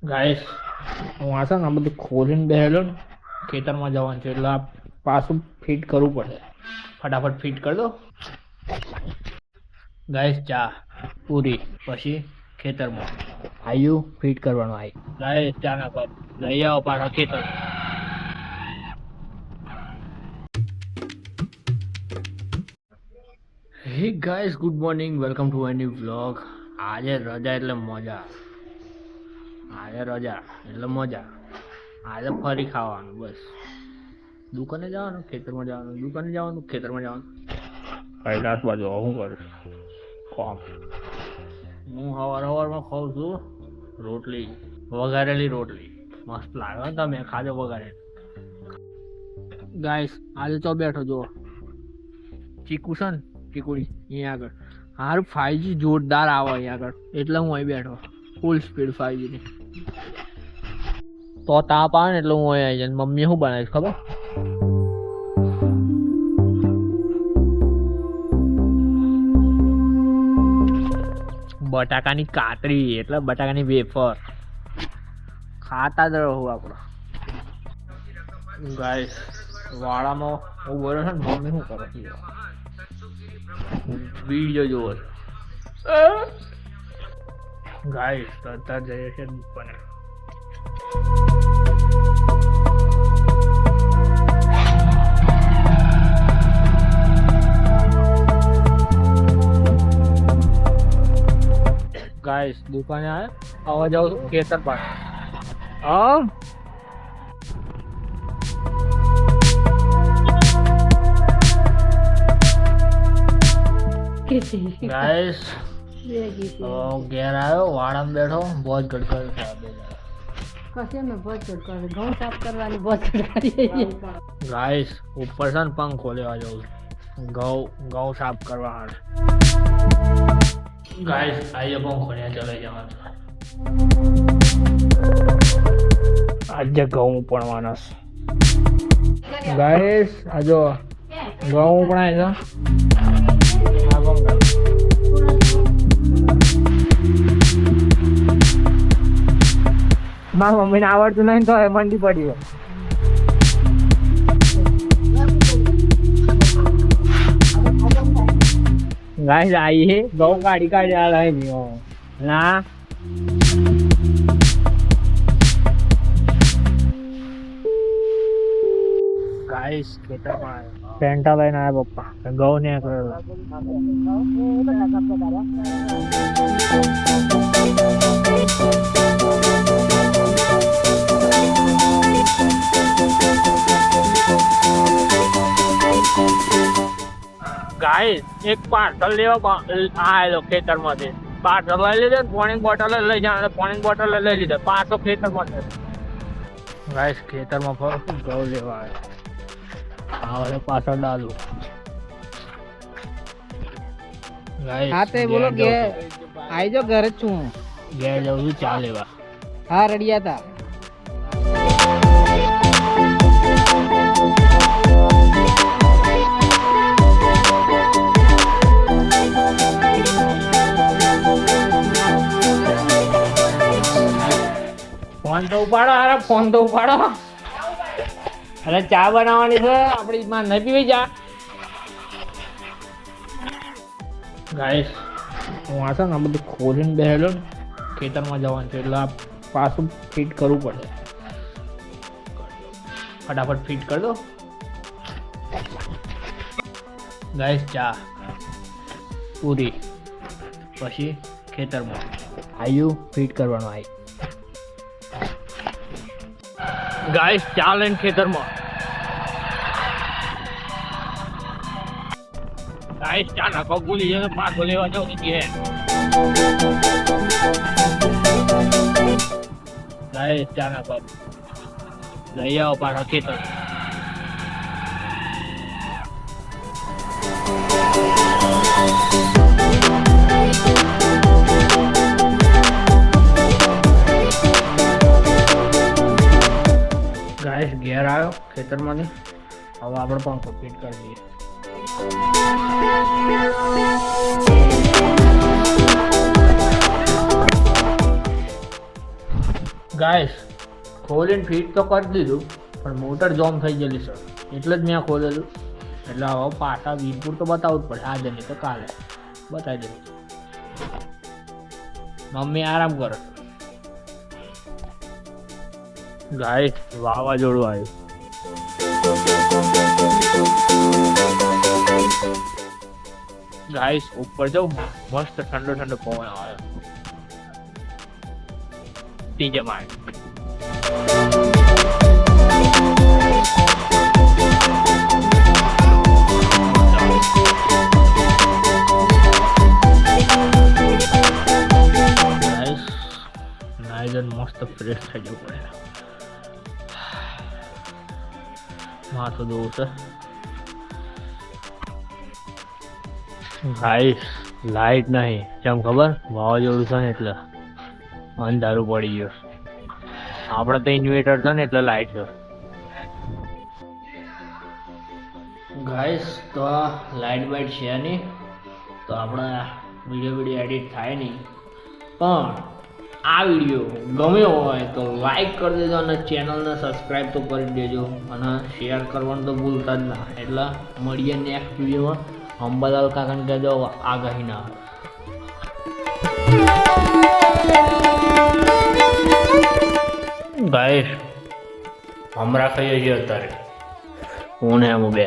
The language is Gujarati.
ગાઈસ હું આ છે ને આ બધું ખોલીને બેહેલો ને ખેતરમાં જવાનું છે એટલે આ પાછું ફિટ કરવું પડે. ફટાફટ ફિટ કરી દો ગાઈસ. ચા પૂરી પછી ખેતરમાં આવ્યું ફિટ કરવાનું. આવી ગાઈસ ચા ના કપ લઈ આવો પાછા ખેતર. હે guys, good morning, welcome to any vlog. આજે રજા એટલે મજા. આજે રજા એટલે મજા. આજે ફરી ખાવાનું બસ. દુકાને જવાનું, ખેતરમાં જવાનું, દુકાને જવાનું, ખેતરમાં જવાનું. કૈલાસ બાજુ શું કરું કોમ. હું સવારમાં ખાઉં છું રોટલી, વઘારેલી રોટલી. મસ્ત લાગે ને, તમે ખાજો વઘારેલી. ગાઈસ આજે તો બેઠો જો ચીકુ છે ને, ચીકુડી અહીંયા આગળ. હારું 5G જોરદાર આવે અહીંયા આગળ, એટલે હું અહીં બેઠો. ફૂલ સ્પીડ 5G ની. તો તાપ આવે ને એટલે હું અહીં આવી જાય. મમ્મી શું બનાવીશ ખબર? બટાકાની કાતરી એટલે બટાકાની વેફર ખાતા જ રહું આપણે. ગાઈસ વાળામાં હું બોલો છે ને, મમ્મી શું કરે છે વિડીયો જોવો છે. ગાઈસ તરત જઈએ છે દુકાને. ગાઈસ દુકાને આવા જાઉં છું ખેતર પાસે. હા ગાઈસ ઘેર આવ્યો, વાડામાં બેઠો, બહુ જ ગડગડ ગાઈસ. ઉપર છે ને પંખો લેવા જવું ઘઉં સાફ કરવા. ગાઈસ આઈએ પંખો ને ચલાઈ જવાનું. આજે ઘઉં ઉપણવાના છે ગાઈસ. આ જો ઘઉં ઉપણાય છે. મારા મમ્મીને આવડતું નહીં તો એ મંડી પડી. ગાઈસ આઈ હે ઘઉં કાઢી આ રહી ના. ગાઈસ ખેતરમાં પેન્ટા લઈને આવ્યા પપ્પા. ઘઉં ને ગાઈસ એક પાર્સલ લેવા આવેલો ખેતરમાંથી. પાર્સલ લઈ લીધો, પાણી બોટલ લઈ જવાનું. પાણી બોટલ લઈ લીધો, પાછો ખેતરમાં. ગાઈસ ખેતરમાં ફરું ઘઉં લેવા આવ્યો. પાછળ ડાલું. હા તે બોલો કે આઈ જો ઘરે જ છું. ઘેર જવું છું ચા લેવા. હા રડિયા હતા. ફોન તો ઉપાડો, અરે ફોન તો ઉપાડો. અરે ચા બનાવવાની છે આપણી માં, નહીં પીવી ચા? ગાઈસ હું આ છે ને આ બધું ખોલીને બેહેલો ને ખેતરમાં જવાનું છે એટલે આ પાછું ફિટ કરવું પડે. ફટાફટ ફિટ કરી દો ગાઈસ. ચા પૂરી પછી ખેતરમાં આવ્યું ફિટ કરવાનું. આવી ગાઈસ ચા લઈને ખેતરમાં. ગાઈસ ચા નાખો ભૂલી જાય, પાછો લેવા જાઉં કે ગાઈસ ચા નાખો લઈ આવો પાછા ખેતર. ગાઈસ ઘેર આવ્યો ખેતરમાંથી. હવે આપણે પંખો ફિટ કરી દઈએ. ગાઈસ ખોલીને ફિટ તો કરી દીધું પણ મોટર જોમ થઈ ગયેલી સર એટલે જ મેં ખોલેલું એટલે હવે પાછા વીરપુર તો બતાવવું જ પડે આજે નહીં તો કાલે બતાવી દઉં મમ્મી આરામ કરો ગાઈસ વાવાઝોડું આવ્યું ગાઈસ ઉપર જાઉં મસ્ત ઠંડો ઠંડો પવન આવે નીચે માં મસ્ત ફ્રેશ થઈ જવું પડે માથું દોવું છે ગાઈસ લાઈટ નહીં કેમ ખબર વાવાઝોડું છે ને એટલે અંધારું પડી ગયું આપણે તો ઇન્વેટર છે ને એટલે લાઈટ છે ગાઈસ તો લાઈટ બાઈટ છે નહીં તો આપણા વિડીયો એડિટ થાય નહીં પણ આ વિડીયો ગમ્યો હોય તો લાઈક કરી દેજો અને ચેનલને સબસ્ક્રાઈબ તો કરી દેજો અને શેર કરવાનું તો ભૂલતા જ ના એટલે મળીએ નેક્સ્ટ વિડીયોમાં અંબાલાલ કાકાને કહેજો આગાહી ના ગાઈસ હમણાં ખાઈએ છીએ અત્યારે હું ને એમ બે